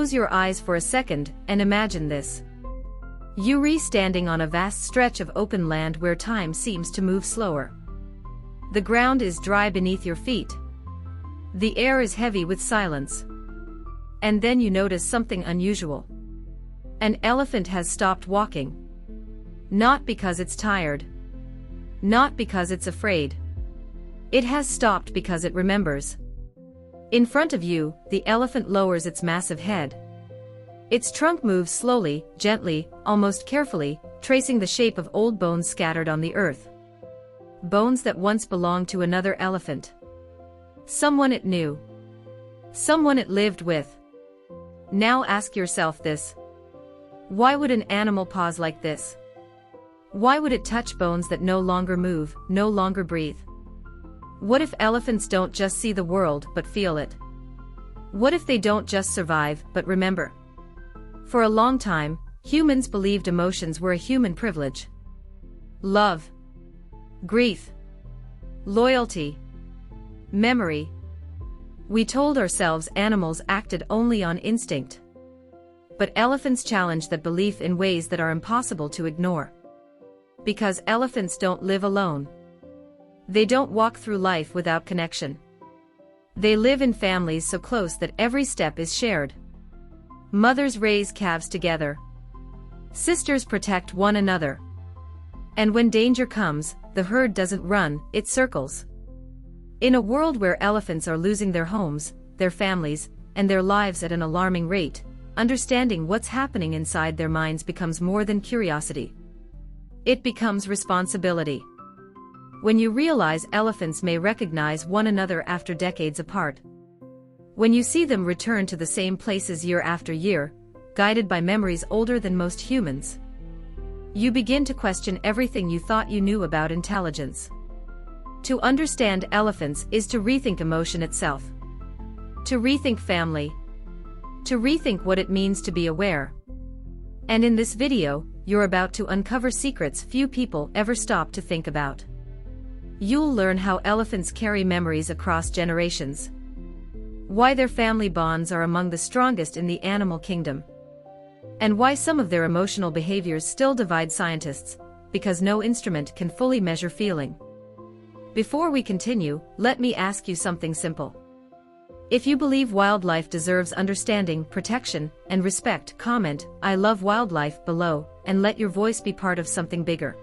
Close your eyes for a second and imagine this. You're standing on a vast stretch of open land where time seems to move slower. The ground is dry beneath your feet. The air is heavy with silence. And then you notice something unusual. An elephant has stopped walking. Not because it's tired. Not because it's afraid. It has stopped because it remembers. In front of you, the elephant lowers its massive head. Its trunk moves slowly, gently, almost carefully, tracing the shape of old bones scattered on the earth. Bones that once belonged to another elephant. Someone it knew. Someone it lived with. Now ask yourself this. Why would an animal pause like this? Why would it touch bones that no longer move, no longer breathe? What if elephants don't just see the world but feel it? What if they don't just survive but remember? For a long time, humans believed emotions were a human privilege. Love, grief, loyalty, memory. We told ourselves animals acted only on instinct. But elephants challenge that belief in ways that are impossible to ignore. Because elephants don't live alone. They don't walk through life without connection. They live in families so close that every step is shared. Mothers raise calves together. Sisters protect one another. And when danger comes, the herd doesn't run, it circles. In a world where elephants are losing their homes, their families, and their lives at an alarming rate, understanding what's happening inside their minds becomes more than curiosity. It becomes responsibility. When you realize elephants may recognize one another after decades apart. When you see them return to the same places year after year, guided by memories older than most humans, you begin to question everything you thought you knew about intelligence. To understand elephants is to rethink emotion itself. To rethink family. To rethink what it means to be aware. And in this video, you're about to uncover secrets few people ever stop to think about. You'll learn how elephants carry memories across generations. Why their family bonds are among the strongest in the animal kingdom. And why some of their emotional behaviors still divide scientists, because no instrument can fully measure feeling. Before we continue, let me ask you something simple. If you believe wildlife deserves understanding, protection, and respect, comment, "I love wildlife" below, and let your voice be part of something bigger.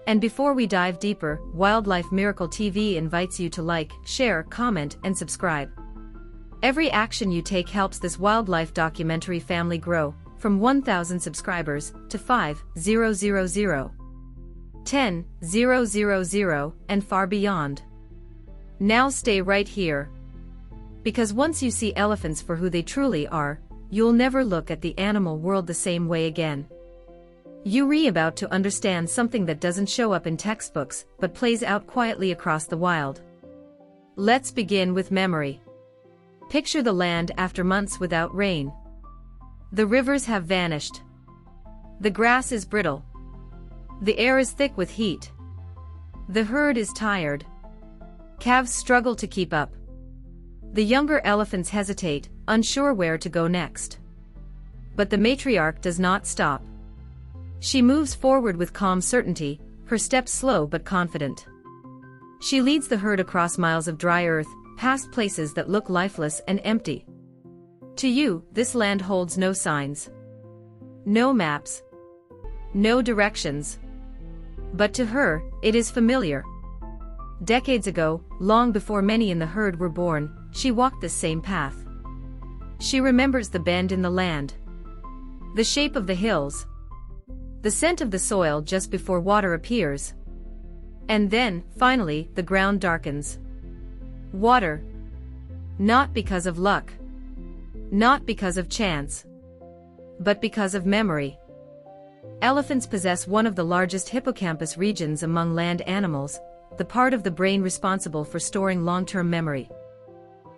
And before we dive deeper, Wildlife Miracle TV invites you to like, share, comment, and subscribe. Every action you take helps this wildlife documentary family grow, from 1,000 subscribers to 5,000, 10,000, and far beyond. Now stay right here. Because once you see elephants for who they truly are, you'll never look at the animal world the same way again. You're about to understand something that doesn't show up in textbooks, but plays out quietly across the wild. Let's begin with memory. Picture the land after months without rain. The rivers have vanished. The grass is brittle. The air is thick with heat. The herd is tired. Calves struggle to keep up. The younger elephants hesitate, unsure where to go next. But the matriarch does not stop. She moves forward with calm certainty, her steps slow but confident. She leads the herd across miles of dry earth, past places that look lifeless and empty. To you, this land holds no signs. No maps. No directions. But to her, it is familiar. Decades ago, long before many in the herd were born, she walked this same path. She remembers the bend in the land. The shape of the hills. The scent of the soil just before water appears. And then, finally, the ground darkens. Water. Not because of luck. Not because of chance. But because of memory. Elephants possess one of the largest hippocampus regions among land animals, the part of the brain responsible for storing long-term memory.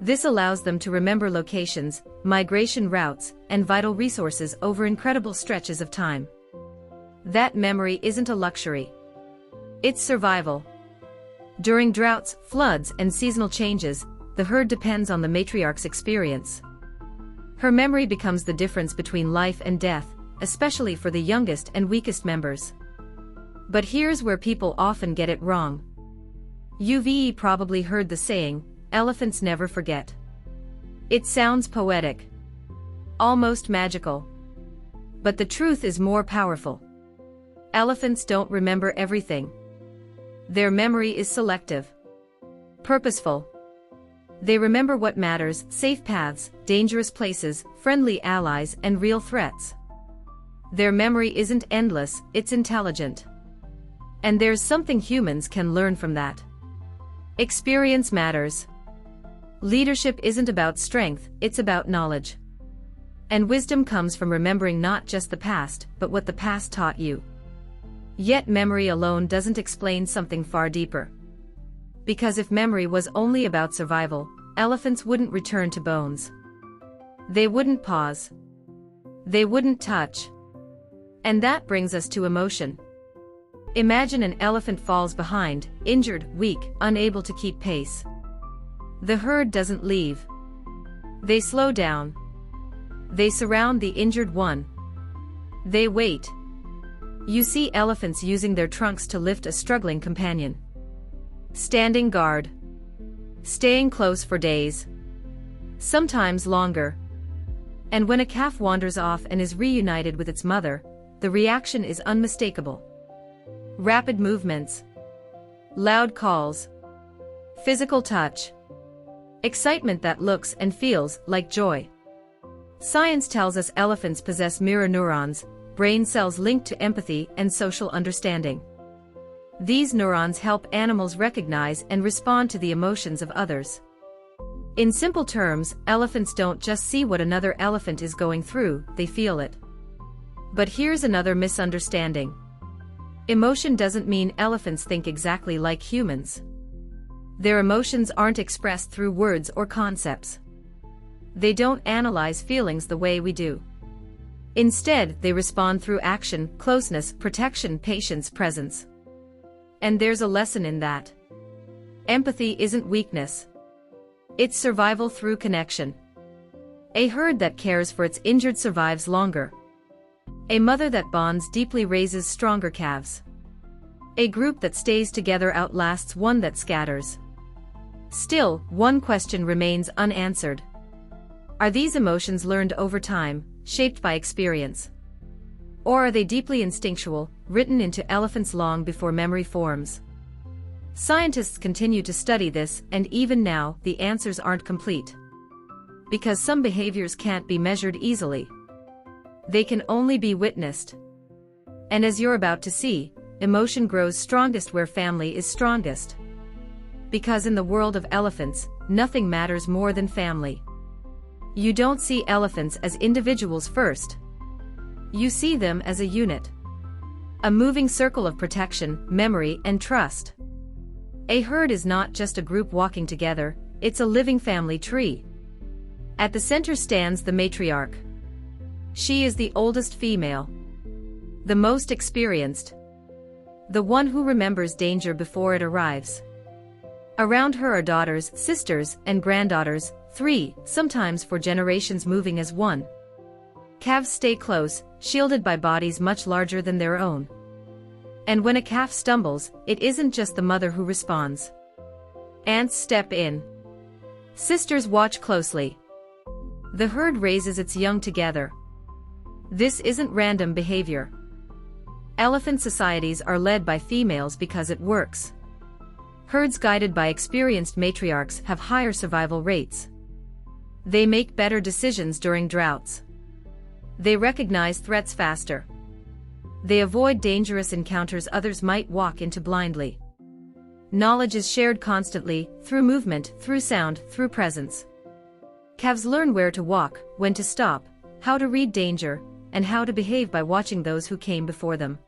This allows them to remember locations, migration routes, and vital resources over incredible stretches of time. That memory isn't a luxury. It's survival. During droughts, floods, and seasonal changes, the herd depends on the matriarch's experience. Her memory becomes the difference between life and death, especially for the youngest and weakest members. But here's where people often get it wrong. You've probably heard the saying, elephants never forget. It sounds poetic, almost magical. But the truth is more powerful. Elephants don't remember everything. Their memory is selective, purposeful. They remember what matters: safe paths, dangerous places, friendly allies, and real threats. Their memory isn't endless, it's intelligent. And there's something humans can learn from that. Experience matters. Leadership isn't about strength, it's about knowledge. And wisdom comes from remembering not just the past, but what the past taught you. Yet memory alone doesn't explain something far deeper. Because if memory was only about survival, elephants wouldn't return to bones. They wouldn't pause. They wouldn't touch. And that brings us to emotion. Imagine an elephant falls behind, injured, weak, unable to keep pace. The herd doesn't leave. They slow down. They surround the injured one. They wait. You see elephants using their trunks to lift a struggling companion. Standing guard. Staying close for days. Sometimes longer. And when a calf wanders off and is reunited with its mother, the reaction is unmistakable. Rapid movements. Loud calls. Physical touch. Excitement that looks and feels like joy. Science tells us elephants possess mirror neurons, brain cells linked to empathy and social understanding. These neurons help animals recognize and respond to the emotions of others. In simple terms, elephants don't just see what another elephant is going through, they feel it. But here's another misunderstanding. Emotion doesn't mean elephants think exactly like humans. Their emotions aren't expressed through words or concepts. They don't analyze feelings the way we do. Instead, they respond through action, closeness, protection, patience, presence. And there's a lesson in that. Empathy isn't weakness. It's survival through connection. A herd that cares for its injured survives longer. A mother that bonds deeply raises stronger calves. A group that stays together outlasts one that scatters. Still, one question remains unanswered. Are these emotions learned over time, shaped by experience? Or are they deeply instinctual, written into elephants long before memory forms? Scientists continue to study this, and even now, the answers aren't complete. Because some behaviors can't be measured easily. They can only be witnessed. And as you're about to see, emotion grows strongest where family is strongest. Because in the world of elephants, nothing matters more than family. You don't see elephants as individuals first. You see them as a unit. A moving circle of protection, memory, and trust. A herd is not just a group walking together, it's a living family tree. At the center stands the matriarch. She is the oldest female. The most experienced. The one who remembers danger before it arrives. Around her are daughters, sisters, and granddaughters, 3, sometimes 4 generations moving as one. Calves stay close, shielded by bodies much larger than their own. And when a calf stumbles, it isn't just the mother who responds. Aunts step in. Sisters watch closely. The herd raises its young together. This isn't random behavior. Elephant societies are led by females because it works. Herds guided by experienced matriarchs have higher survival rates. They make better decisions during droughts. They recognize threats faster. They avoid dangerous encounters others might walk into blindly. Knowledge is shared constantly, through movement, through sound, through presence. Calves learn where to walk, when to stop, how to read danger, and how to behave by watching those who came before them.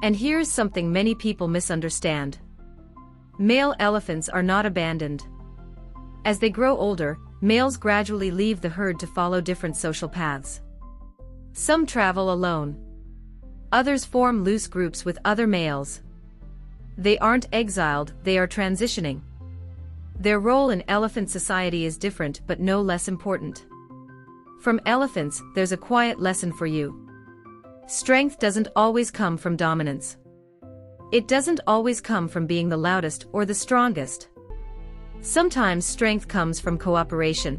And here's something many people misunderstand. Male elephants are not abandoned. As they grow older, males gradually leave the herd to follow different social paths. Some travel alone. Others form loose groups with other males. They aren't exiled, they are transitioning. Their role in elephant society is different but no less important. From elephants, there's a quiet lesson for you. Strength doesn't always come from dominance. It doesn't always come from being the loudest or the strongest. Sometimes strength comes from cooperation,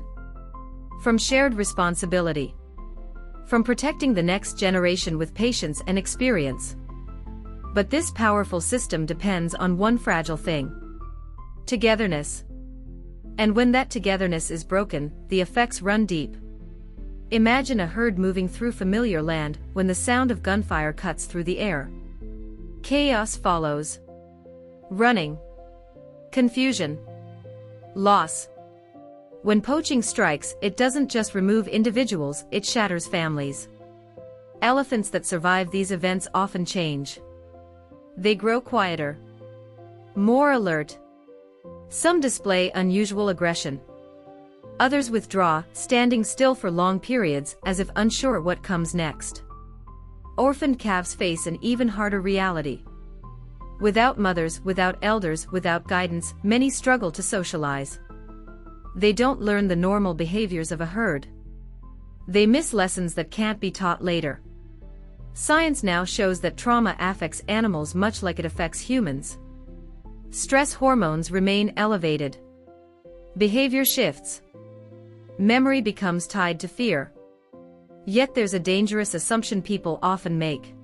from shared responsibility, from protecting the next generation with patience and experience. But this powerful system depends on one fragile thing: togetherness. And when that togetherness is broken, the effects run deep. Imagine a herd moving through familiar land when the sound of gunfire cuts through the air. Chaos follows. Running. Confusion. Loss. When poaching strikes, it doesn't just remove individuals, it shatters families. Elephants that survive these events often change. They grow quieter, more alert. Some display unusual aggression. Others withdraw, standing still for long periods as if unsure what comes next. Orphaned calves face an even harder reality. Without mothers, without elders, without guidance, many struggle to socialize. They don't learn the normal behaviors of a herd. They miss lessons that can't be taught later. Science now shows that trauma affects animals much like it affects humans. Stress hormones remain elevated. Behavior shifts. Memory becomes tied to fear. Yet there's a dangerous assumption people often make: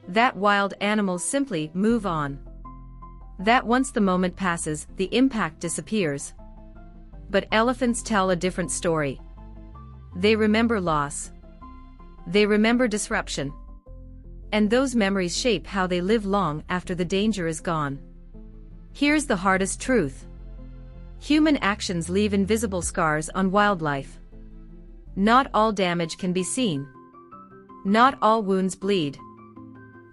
that wild animals simply move on. That once the moment passes, the impact disappears. But elephants tell a different story. They remember loss. They remember disruption. And those memories shape how they live long after the danger is gone. Here's the hardest truth. Human actions leave invisible scars on wildlife. Not all damage can be seen. Not all wounds bleed.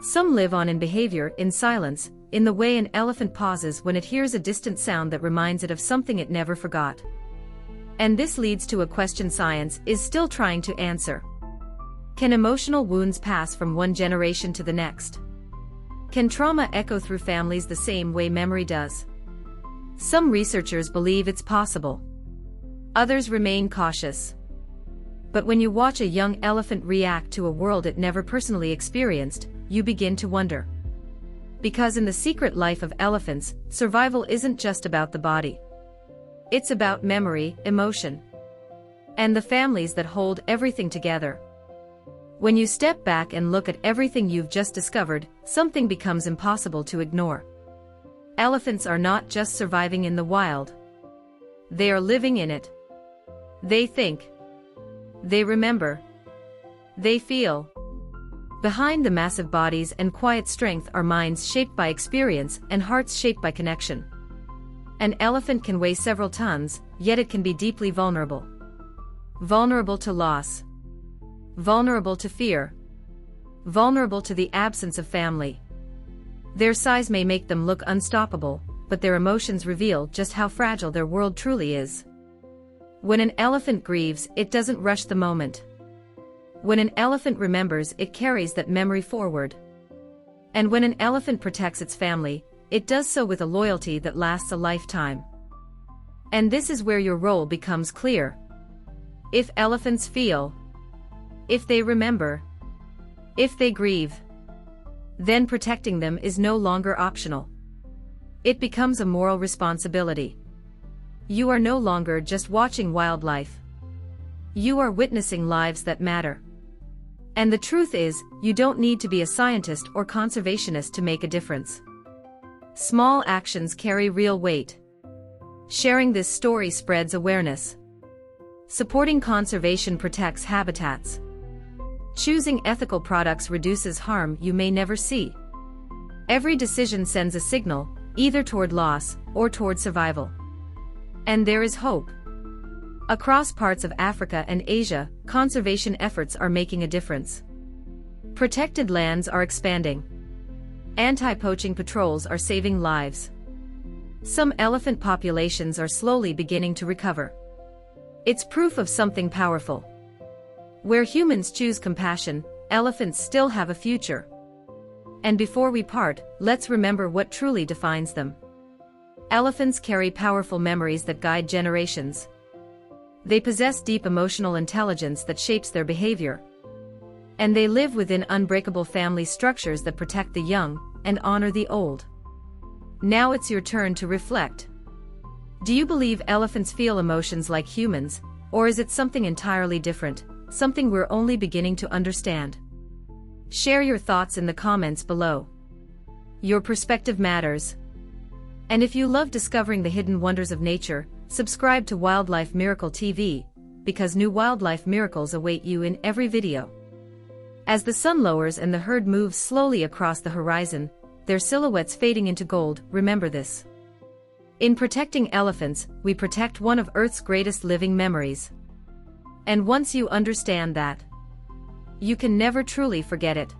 Some live on in behavior, in silence, in the way an elephant pauses when it hears a distant sound that reminds it of something it never forgot. And this leads to a question science is still trying to answer. Can emotional wounds pass from one generation to the next? Can trauma echo through families the same way memory does? Some researchers believe it's possible. Others remain cautious. But when you watch a young elephant react to a world it never personally experienced, you begin to wonder. Because in the secret life of elephants, survival isn't just about the body. It's about memory, emotion, and the families that hold everything together. When you step back and look at everything you've just discovered, something becomes impossible to ignore. Elephants are not just surviving in the wild. They are living in it. They think. They remember. They feel. Behind the massive bodies and quiet strength are minds shaped by experience and hearts shaped by connection. An elephant can weigh several tons, yet it can be deeply vulnerable. Vulnerable to loss. Vulnerable to fear. Vulnerable to the absence of family. Their size may make them look unstoppable, but their emotions reveal just how fragile their world truly is. When an elephant grieves, it doesn't rush the moment. When an elephant remembers, it carries that memory forward. And when an elephant protects its family, it does so with a loyalty that lasts a lifetime. And this is where your role becomes clear. If elephants feel, if they remember, if they grieve, then protecting them is no longer optional. It becomes a moral responsibility. You are no longer just watching wildlife. You are witnessing lives that matter. And the truth is, you don't need to be a scientist or conservationist to make a difference. Small actions carry real weight. Sharing this story spreads awareness. Supporting conservation protects habitats. Choosing ethical products reduces harm you may never see. Every decision sends a signal, either toward loss or toward survival. And there is hope. Across parts of Africa and Asia, conservation efforts are making a difference. Protected lands are expanding. Anti-poaching patrols are saving lives. Some elephant populations are slowly beginning to recover. It's proof of something powerful. Where humans choose compassion, elephants still have a future. And before we part, let's remember what truly defines them. Elephants carry powerful memories that guide generations. They possess deep emotional intelligence that shapes their behavior. And they live within unbreakable family structures that protect the young and honor the old. Now it's your turn to reflect. Do you believe elephants feel emotions like humans, or is it something entirely different, something we're only beginning to understand? Share your thoughts in the comments below. Your perspective matters. And if you love discovering the hidden wonders of nature, subscribe to Wildlife Miracle TV, because new wildlife miracles await you in every video. As the sun lowers and the herd moves slowly across the horizon, their silhouettes fading into gold, remember this. In protecting elephants, we protect one of Earth's greatest living memories. And once you understand that, you can never truly forget it.